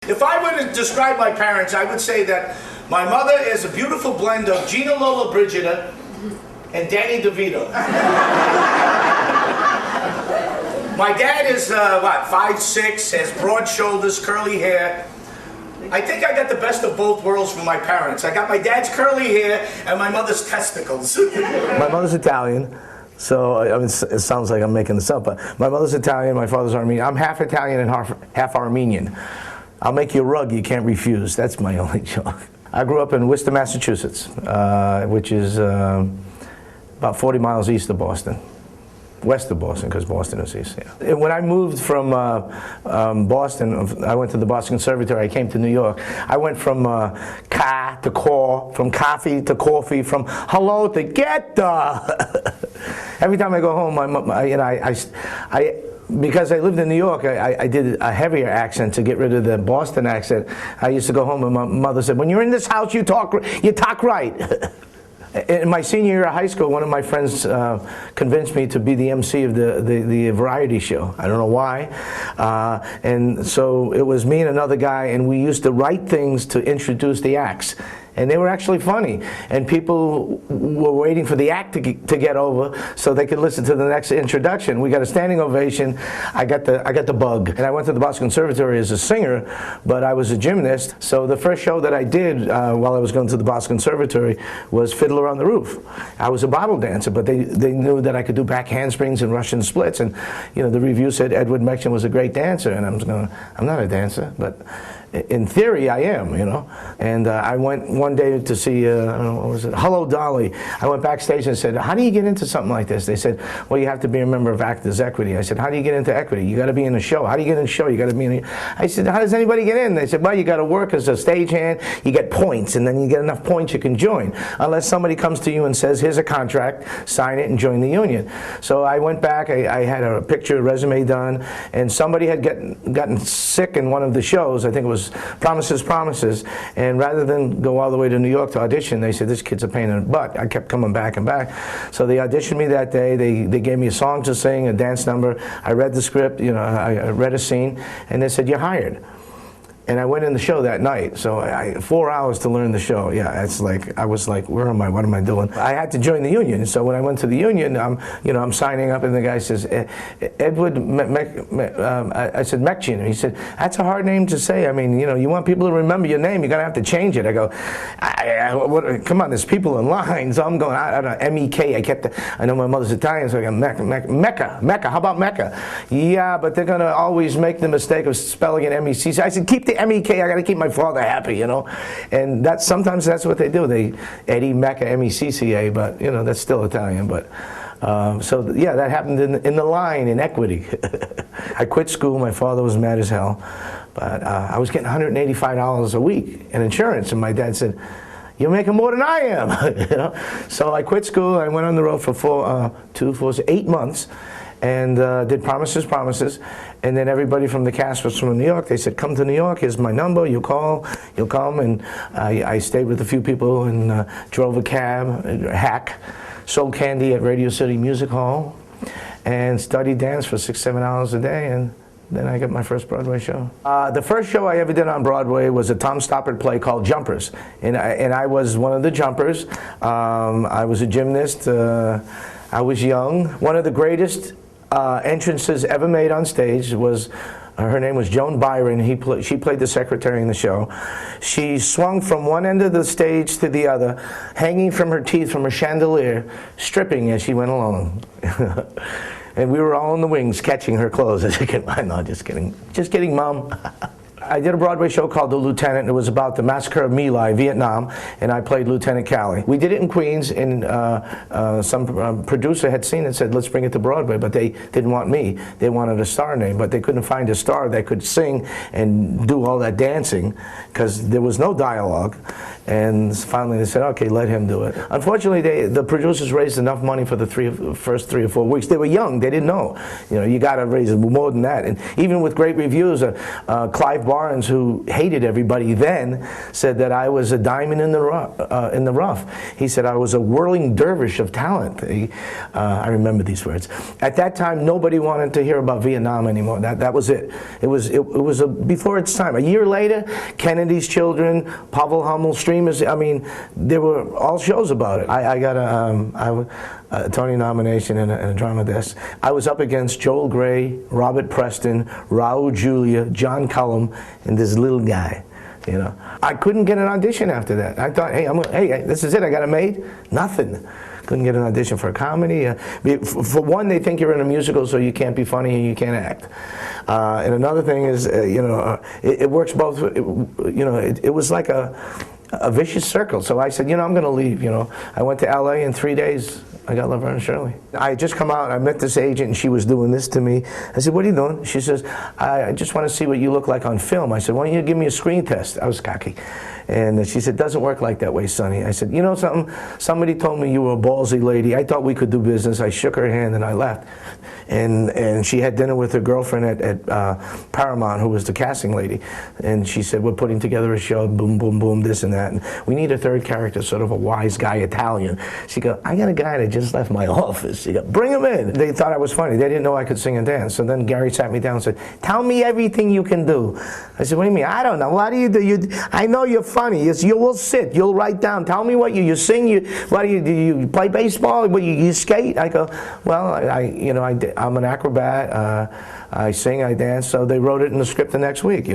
If I were to describe my parents, I would say that my mother is a beautiful blend of Gina Lola Brigida and Danny DeVito. My dad is, 5'6", has broad shoulders, curly hair. I think I got the best of both worlds from my parents. I got my dad's curly hair and my mother's testicles. My mother's Italian, so I mean, it sounds like I'm making this up, but my mother's Italian, my father's Armenian. I'm half Italian and half Armenian. I'll make you a rug you can't refuse. That's my only joke. I grew up in Worcester, Massachusetts, which is about 40 miles east of Boston. West of Boston, because Boston is east, yeah. When I moved from Boston, I went to the Boston Conservatory, I came to New York. I went from ka to call, from coffee to coffee, from hello to get the. Every time I go home, because I lived in New York, I did a heavier accent to get rid of the Boston accent. I used to go home and my mother said, when you're in this house, you talk right. In my senior year of high school, one of my friends convinced me to be the MC of the variety show. I don't know why. And so it was me and another guy, and we used to write things to introduce the acts. And they were actually funny. And people were waiting for the act to get over so they could listen to the next introduction. We got a standing ovation. I got the bug. And I went to the Boston Conservatory as a singer, but I was a gymnast. So the first show that I did while I was going to the Boston Conservatory was Fiddler on the Roof. I was a bottle dancer, but they knew that I could do back handsprings and Russian splits. And you know, the review said Edward Mekka was a great dancer. And I'm not a dancer, but in theory, I am, you know. And I went one day to see, I don't know, what was it? Hello, Dolly. I went backstage and said, how do you get into something like this? They said, well, you have to be a member of Actors Equity. I said, how do you get into equity? You got to be in a show. How do you get in a show? You got to be in I said, how does anybody get in? They said, well, you got to work as a stagehand. You get points, and then you get enough points you can join. Unless somebody comes to you and says, here's a contract, sign it and join the union. So I went back. I had a picture, a resume done, and somebody had gotten sick in one of the shows. I think it was Promises, and rather than go all the way to New York to audition, they said, this kid's a pain in the butt. I kept coming back and back. So they auditioned me that day. They gave me a song to sing, a dance number. I read the script, you know, I read a scene, and they said, you're hired. And I went in the show that night, so 4 hours to learn the show. Yeah, it's like, I was like, where am I, what am I doing? I had to join the union, so when I went to the union, I'm signing up, and the guy says, Edward I said, Mekchin. He said, that's a hard name to say. I mean, you know, you want people to remember your name, you're gonna have to change it. I go, come on, there's people in line, so I'm going, I don't know, M-E-K, I know my mother's Italian, so I go, Mekka, how about Mekka? Yeah, but they're gonna always make the mistake of spelling it M-E-C. So I said, keep the M-E-K, I got to keep my father happy, you know. And sometimes that's what they do. Eddie Mekka, M-E-C-C-A, but, you know, that's still Italian. But so, yeah, that happened in the line in Equity. I quit school. My father was mad as hell. But I was getting $185 a week in insurance, and my dad said, you're making more than I am. You know? So I quit school. I went on the road for 8 months. And did Promises, and then everybody from the cast was from New York. They said, come to New York, here's my number, you'll come, and I stayed with a few people and drove a cab, hack, sold candy at Radio City Music Hall, and studied dance for 6-7 hours a day, and then I got my first Broadway show. The first show I ever did on Broadway was a Tom Stoppard play called Jumpers, and I was one of the jumpers. I was a gymnast, I was young. One of the greatest entrances ever made on stage was, her name was Joan Byron. She played the secretary in the show. She swung from one end of the stage to the other, hanging from her teeth from a chandelier, stripping as she went along. And we were all in the wings catching her clothes. As you can, no, just kidding, Mom. I did a Broadway show called The Lieutenant. It was about the massacre of My Lai, Vietnam, and I played Lieutenant Calley. We did it in Queens, and some producer had seen it and said, let's bring it to Broadway, but they didn't want me. They wanted a star name, but they couldn't find a star that could sing and do all that dancing, because there was no dialogue. And finally they said, okay, let him do it. Unfortunately, the producers raised enough money for the first 3 or 4 weeks. They were young, they didn't know. You know, you got to raise more than that. And even with great reviews, Clive Barnes, who hated everybody then, said that I was a diamond in the rough. He said I was a whirling dervish of talent. I remember these words. At that time, nobody wanted to hear about Vietnam anymore. That was it. It was before its time. A year later, Kennedy's Children, Pavel Hummel, Streamers. I mean, there were all shows about it. I got a Tony nomination and a drama desk. I was up against Joel Grey, Robert Preston, Raul Julia, John Cullum, and this little guy. You know, I couldn't get an audition after that. I thought, hey, this is it. I got it made. Nothing. Couldn't get an audition for a comedy. For one, they think you're in a musical, so you can't be funny and you can't act. And another thing is, it works both. It was like a vicious circle. So I said, I'm going to leave. I went to LA in 3 days. I got Laverne and Shirley. I had just come out, I met this agent, and she was doing this to me. I said, what are you doing? She says, I just want to see what you look like on film. I said, why don't you give me a screen test? I was cocky. And she said, doesn't work like that way, Sonny. I said, you know something? Somebody told me you were a ballsy lady. I thought we could do business. I shook her hand and I left. And she had dinner with her girlfriend at Paramount, who was the casting lady. And she said, we're putting together a show, boom, boom, boom, this and that. And we need a third character, sort of a wise guy Italian. She go, I got a guy that just left my office. She go, bring him in. They thought I was funny. They didn't know I could sing and dance. So then Gary sat me down and said, tell me everything you can do. I said, what do you mean? I don't know. What do you do? I know you're funny. You will sit. You'll write down. Tell me what you sing. What do you play baseball? What, you skate? I go, well, I'm an acrobat. I sing, I dance. So they wrote it in the script the next week,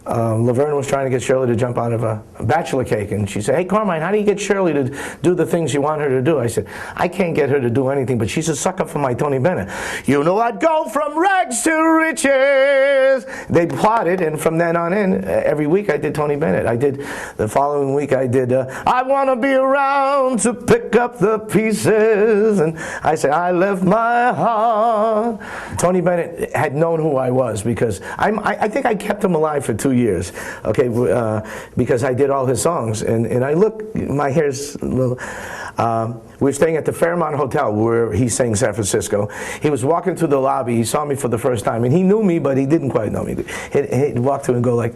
Laverne was trying to get Shirley to jump out of a bachelor cake, and she said, hey, Carmine, how do you get Shirley to do the things you want her to do? I said, I can't get her to do anything, but she's a sucker for my Tony Bennett. I'd go from rags to riches. They plotted, and from then on in, every week I did Tony Bennett. The following week I did, I want to be around to pick up the pieces. And I said, I left my heart. Tony Bennett had known who I was, because I think I kept him alive for 2 years, okay, because I did all his songs, and I look, my hair's a little, we were staying at the Fairmont Hotel where he sang San Francisco. He was walking through the lobby, he saw me for the first time, and he knew me, but he didn't quite know me. He'd walk through and go like,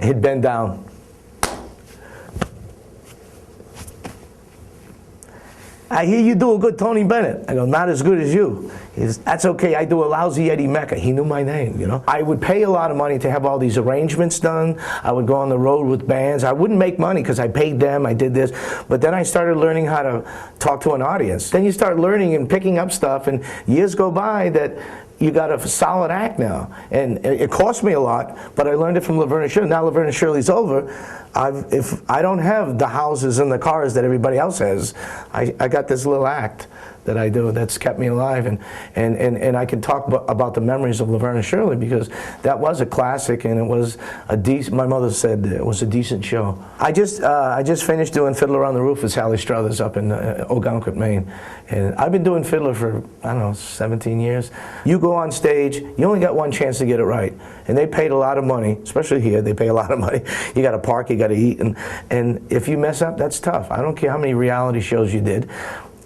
he'd bend down. I hear you do a good Tony Bennett. I go, not as good as you. He says, that's okay, I do a lousy Eddie Mekka. He knew my name, I would pay a lot of money to have all these arrangements done. I would go on the road with bands. I wouldn't make money because I paid them, I did this. But then I started learning how to talk to an audience. Then you start learning and picking up stuff, and years go by that you got a solid act now. And it cost me a lot, but I learned it from Laverne and Shirley. Now Laverne and Shirley's over. If I don't have the houses and the cars that everybody else has, I got this little act that I do that's kept me alive, and I can talk about the memories of Laverne and Shirley, because that was a classic, and it was a decent, my mother said it was a decent show. I just finished doing Fiddler on the Roof with Sally Struthers up in Ogunquit, Maine, and I've been doing Fiddler for, I don't know, 17 years. You go on stage, you only got one chance to get it right, and they paid a lot of money, especially here, they pay a lot of money. You got to park, you got to eat, and if you mess up, that's tough. I don't care how many reality shows you did.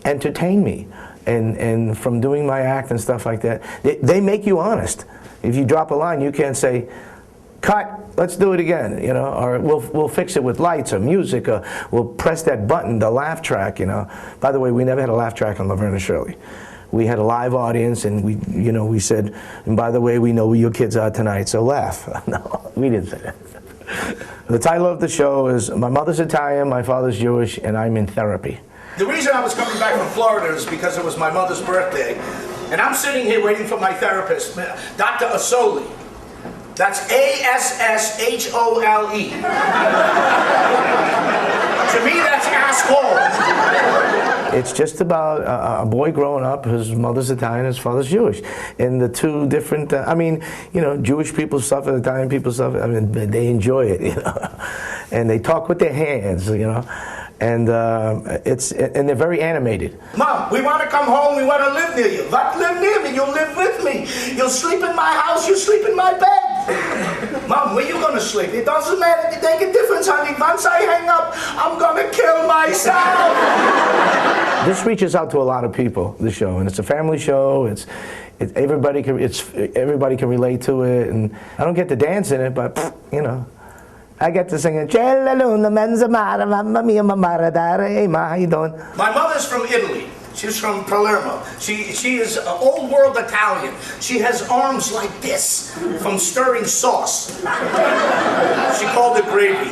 Entertain me, and from doing my act and stuff like that, they make you honest. If you drop a line, you can't say, cut, let's do it again, or we'll fix it with lights or music, or we'll press that button, the laugh track, By the way, we never had a laugh track on Laverne and Shirley. We had a live audience, and we said, and by the way, we know who your kids are tonight, so laugh. No, we didn't say that. The title of the show is My Mother's Italian, My Father's Jewish, and I'm in Therapy. The reason I was coming back from Florida is because it was my mother's birthday. And I'm sitting here waiting for my therapist, Dr. Assoli. That's A-S-S-H-O-L-E. To me, that's asshole. It's just about a boy growing up, his mother's Italian, his father's Jewish. And the two different, Jewish people suffer, Italian people suffer, they enjoy it, And they talk with their hands, And and they're very animated. Mom, we want to come home. We want to live near you. But live near me. You'll live with me. You'll sleep in my house. You'll sleep in my bed. Mom, where you gonna sleep? It doesn't matter. It make a difference, honey. Once I hang up, I'm gonna kill myself. This reaches out to a lot of people, the show, and it's a family show. Everybody can relate to it, and I don't get to dance in it, but you know, I get to sing it. How you doing? My mother's from Italy. She's from Palermo. She is old world Italian. She has arms like this from stirring sauce. She called it gravy.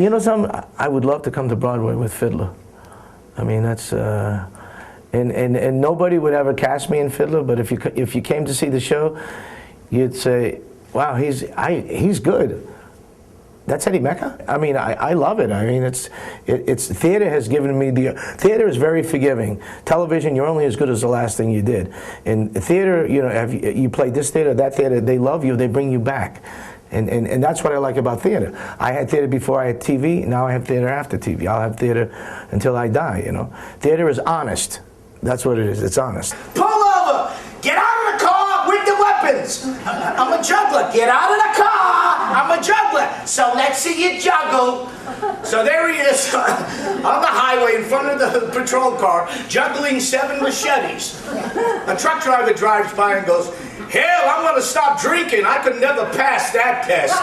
You know something? I would love to come to Broadway with Fiddler. I mean, that's and nobody would ever cast me in Fiddler. But if you came to see the show, you'd say, "Wow, he's good." That's Eddie Mekka. I mean, I love it. I mean, it's theater has given me theater is very forgiving. Television, you're only as good as the last thing you did. In theater, you know, you play this theater, that theater, they love you, they bring you back. And that's what I like about theater. I had theater before I had TV, now I have theater after TV. I'll have theater until I die, you know. Theater is honest. That's what it is, it's honest. Pull over! Get out of the car with the weapons! I'm a juggler. Get out of the car! I'm a juggler. So let's see you juggle. So there he is on the highway in front of the patrol car, juggling 7 machetes. A truck driver drives by and goes, "Hell, I'm going to stop drinking. I could never pass that test."